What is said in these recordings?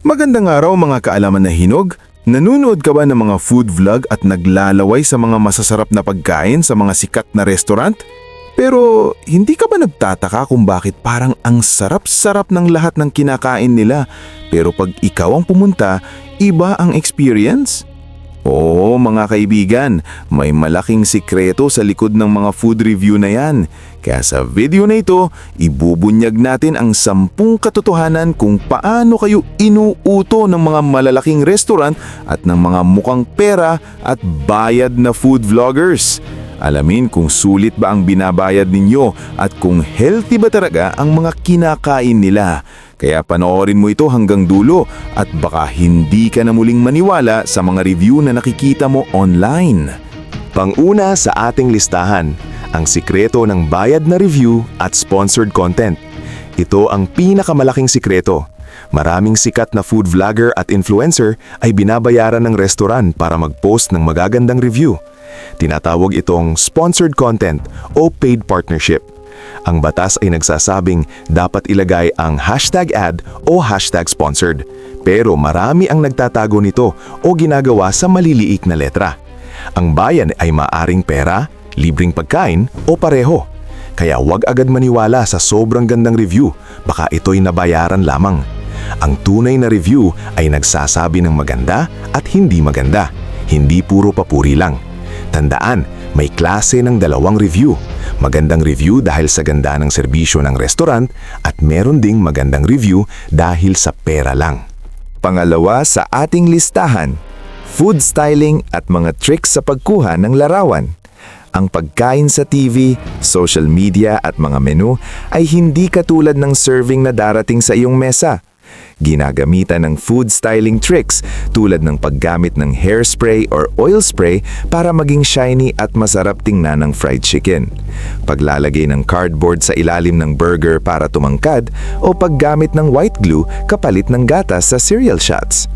Magandang araw mga kaalaman na hinog. Nanunood ka ba ng mga food vlog at naglalaway sa mga masasarap na pagkain sa mga sikat na restaurant? Pero hindi ka ba nagtataka kung bakit parang ang sarap-sarap ng lahat ng kinakain nila, pero pag ikaw ang pumunta, iba ang experience? Oo mga kaibigan, may malaking sikreto sa likod ng mga food review na yan. Kaya sa video na ito, ibubunyag natin ang 10 katotohanan kung paano kayo inuuto ng mga malalaking restaurant at ng mga mukhang pera at bayad na food vloggers. Alamin kung sulit ba ang binabayad ninyo at kung healthy ba talaga ang mga kinakain nila. Kaya panoorin mo ito hanggang dulo at baka hindi ka na muling maniwala sa mga review na nakikita mo online. Panguna sa ating listahan, ang sikreto ng bayad na review at sponsored content. Ito ang pinakamalaking sikreto. Maraming sikat na food vlogger at influencer ay binabayaran ng restaurant para mag-post ng magagandang review. Tinatawag itong sponsored content o paid partnership. Ang batas ay nagsasabing dapat ilagay ang hashtag ad o hashtag sponsored. Pero marami ang nagtatago nito o ginagawa sa maliliit na letra. Ang bayan ay maaring pera, libreng pagkain o pareho. Kaya huwag agad maniwala sa sobrang gandang review, baka ito'y nabayaran lamang. Ang tunay na review ay nagsasabi ng maganda at hindi maganda, hindi puro papuri lang. Tandaan, may klase ng dalawang review. Magandang review dahil sa ganda ng serbisyo ng restaurant at meron ding magandang review dahil sa pera lang. Pangalawa sa ating listahan, food styling at mga tricks sa pagkuha ng larawan. Ang pagkain sa TV, social media at mga menu ay hindi katulad ng serving na darating sa iyong mesa. Ginagamitan ng food styling tricks tulad ng paggamit ng hairspray or oil spray para maging shiny at masarap tingnan ng fried chicken. Paglalagay ng cardboard sa ilalim ng burger para tumangkad o paggamit ng white glue kapalit ng gatas sa cereal shots.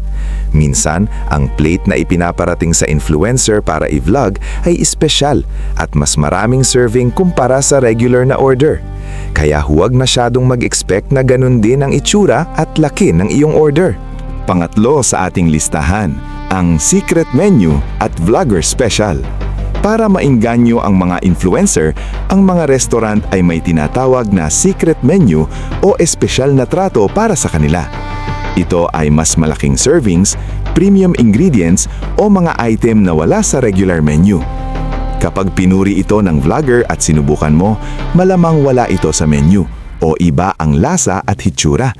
Minsan, ang plate na ipinaparating sa influencer para i-vlog ay espesyal at mas maraming serving kumpara sa regular na order. Kaya huwag masyadong mag-expect na ganun din ang itsura at laki ng iyong order. Pangatlo sa ating listahan, ang secret menu at vlogger special. Para maingganyo ang mga influencer, ang mga restaurant ay may tinatawag na secret menu o espesyal na trato para sa kanila. Ito ay mas malaking servings, premium ingredients o mga item na wala sa regular menu. Kapag pinuri ito ng vlogger at sinubukan mo, malamang wala ito sa menu o iba ang lasa at hitsura.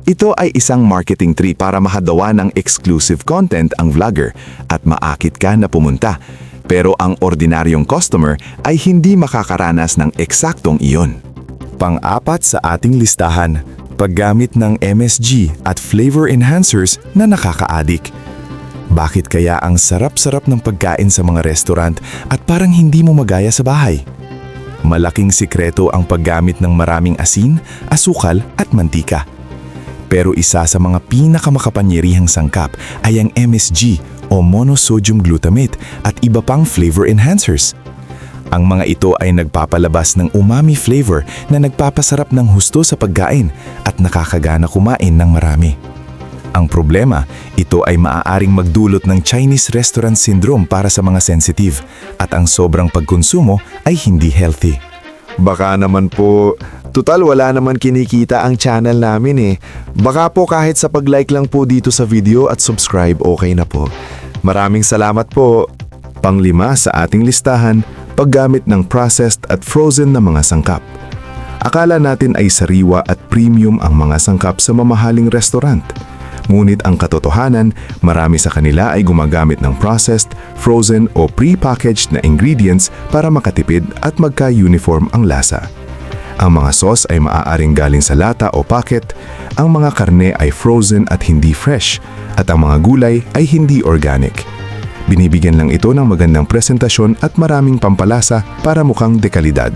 Ito ay isang marketing tree para mahadawa ng exclusive content ang vlogger at maakit ka na pumunta. Pero ang ordinaryong customer ay hindi makakaranas ng eksaktong iyon. Pang-apat sa ating listahan, paggamit ng MSG at flavor enhancers na nakaka-addict. Bakit kaya ang sarap-sarap ng pagkain sa mga restaurant at parang hindi mo magaya sa bahay? Malaking sikreto ang paggamit ng maraming asin, asukal at mantika. Pero isa sa mga pinakamakapangyarihang sangkap ay ang MSG o monosodium glutamate at iba pang flavor enhancers. Ang mga ito ay nagpapalabas ng umami flavor na nagpapasarap ng husto sa pagkain at nakakagana kumain ng marami. Ang problema, ito ay maaaring magdulot ng Chinese restaurant syndrome para sa mga sensitive at ang sobrang pagkonsumo ay hindi healthy. Baka naman po, total wala naman kinikita ang channel namin eh. Baka po kahit sa pag-like lang po dito sa video at subscribe, okay na po. Maraming salamat po. Panglima sa ating listahan, paggamit ng processed at frozen na mga sangkap. Akala natin ay sariwa at premium ang mga sangkap sa mamahaling restaurant. Ngunit ang katotohanan, marami sa kanila ay gumagamit ng processed, frozen o pre-packaged na ingredients para makatipid at magka-uniform ang lasa. Ang mga sauce ay maaaring galing sa lata o packet, ang mga karne ay frozen at hindi fresh, at ang mga gulay ay hindi organic. Binibigyan lang ito ng magandang presentasyon at maraming pampalasa para mukhang dekalidad.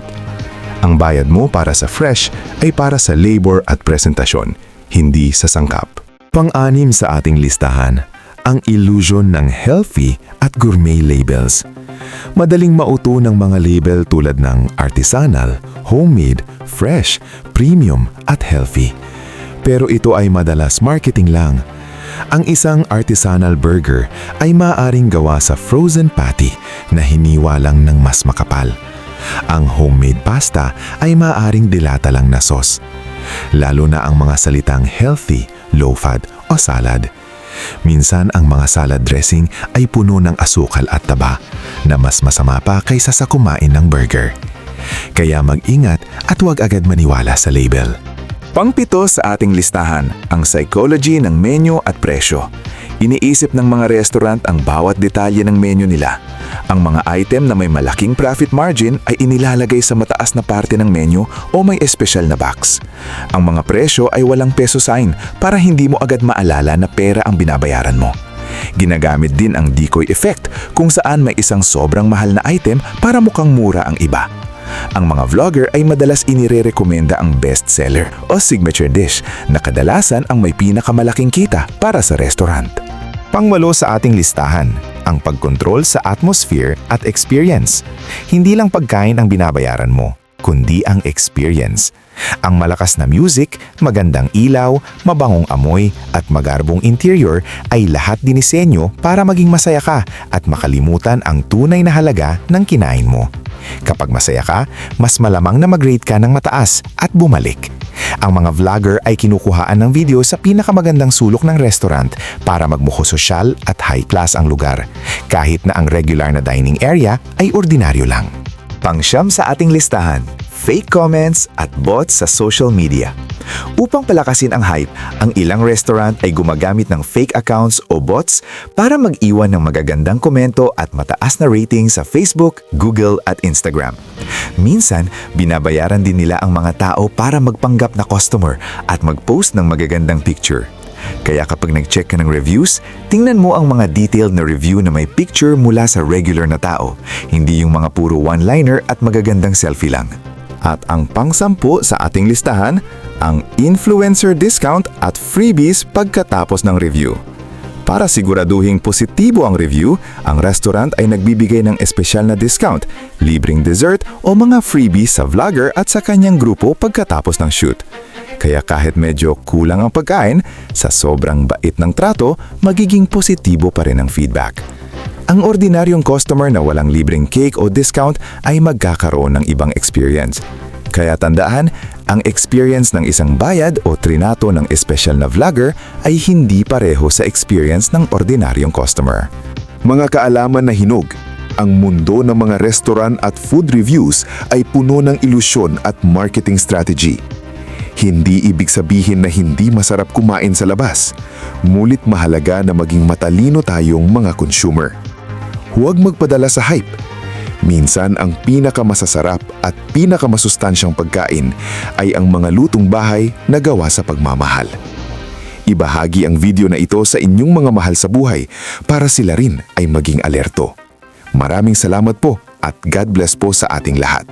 Ang bayad mo para sa fresh ay para sa labor at presentasyon, hindi sa sangkap. Pang-anim sa ating listahan, ang illusion ng healthy at gourmet labels. Madaling mauto ng mga label tulad ng artisanal, homemade, fresh, premium at healthy. Pero ito ay madalas marketing lang. Ang isang artisanal burger ay maaaring gawa sa frozen patty na hiniwa lang ng mas makapal. Ang homemade pasta ay maaaring dilata lang na sauce. Lalo na ang mga salitang healthy, low-fat o salad. Minsan ang mga salad dressing ay puno ng asukal at taba na mas masama pa kaysa sa kumain ng burger. Kaya mag-ingat at huwag agad maniwala sa label. Pangpito sa ating listahan, ang psychology ng menu at presyo. Iniisip ng mga restaurant ang bawat detalye ng menu nila. Ang mga item na may malaking profit margin ay inilalagay sa mataas na parte ng menu o may espesyal na box. Ang mga presyo ay walang peso sign para hindi mo agad maalala na pera ang binabayaran mo. Ginagamit din ang decoy effect kung saan may isang sobrang mahal na item para mukhang mura ang iba. Ang mga vlogger ay madalas inirerekomenda ang best seller o signature dish na kadalasan ang may pinakamalaking kita para sa restaurant. Pangwalo sa ating listahan, ang pagkontrol sa atmosphere at experience. Hindi lang pagkain ang binabayaran mo, kundi ang experience. Ang malakas na music, magandang ilaw, mabangong amoy at magarbong interior ay lahat dinisenyo para maging masaya ka at makalimutan ang tunay na halaga ng kinain mo. Kapag masaya ka, mas malamang na mag-rate ka ng mataas at bumalik. Ang mga vlogger ay kinukuhaan ng video sa pinakamagandang sulok ng restaurant para magmukha sosyal at high class ang lugar, kahit na ang regular na dining area ay ordinaryo lang. Pangsyam sa ating listahan, fake comments at bots sa social media. Upang palakasin ang hype, ang ilang restaurant ay gumagamit ng fake accounts o bots para mag-iwan ng magagandang komento at mataas na rating sa Facebook, Google at Instagram. Minsan, binabayaran din nila ang mga tao para magpanggap na customer at mag-post ng magagandang picture. Kaya kapag nag-check ka ng reviews, tingnan mo ang mga detailed na review na may picture mula sa regular na tao, hindi yung mga puro one-liner at magagandang selfie lang. At ang pang-10 sa ating listahan, ang influencer discount at freebies pagkatapos ng review. Para siguraduhing positibo ang review, ang restaurant ay nagbibigay ng espesyal na discount, libreng dessert o mga freebies sa vlogger at sa kanyang grupo pagkatapos ng shoot. Kaya kahit medyo kulang ang pagkain, sa sobrang bait ng trato, magiging positibo pa rin ang feedback. Ang ordinaryong customer na walang libreng cake o discount ay magkakaroon ng ibang experience. Kaya tandaan, ang experience ng isang bayad o trinato ng espesyal na vlogger ay hindi pareho sa experience ng ordinaryong customer. Mga kaalaman na hinog, ang mundo ng mga restaurant at food reviews ay puno ng ilusyon at marketing strategy. Hindi ibig sabihin na hindi masarap kumain sa labas, ngunit mahalaga na maging matalino tayong mga consumer. Huwag magpadala sa hype. Minsan ang pinakamasasarap at pinakamasustansyang pagkain ay ang mga lutong bahay na gawa sa pagmamahal. Ibahagi ang video na ito sa inyong mga mahal sa buhay para sila rin ay maging alerto. Maraming salamat po at God bless po sa ating lahat.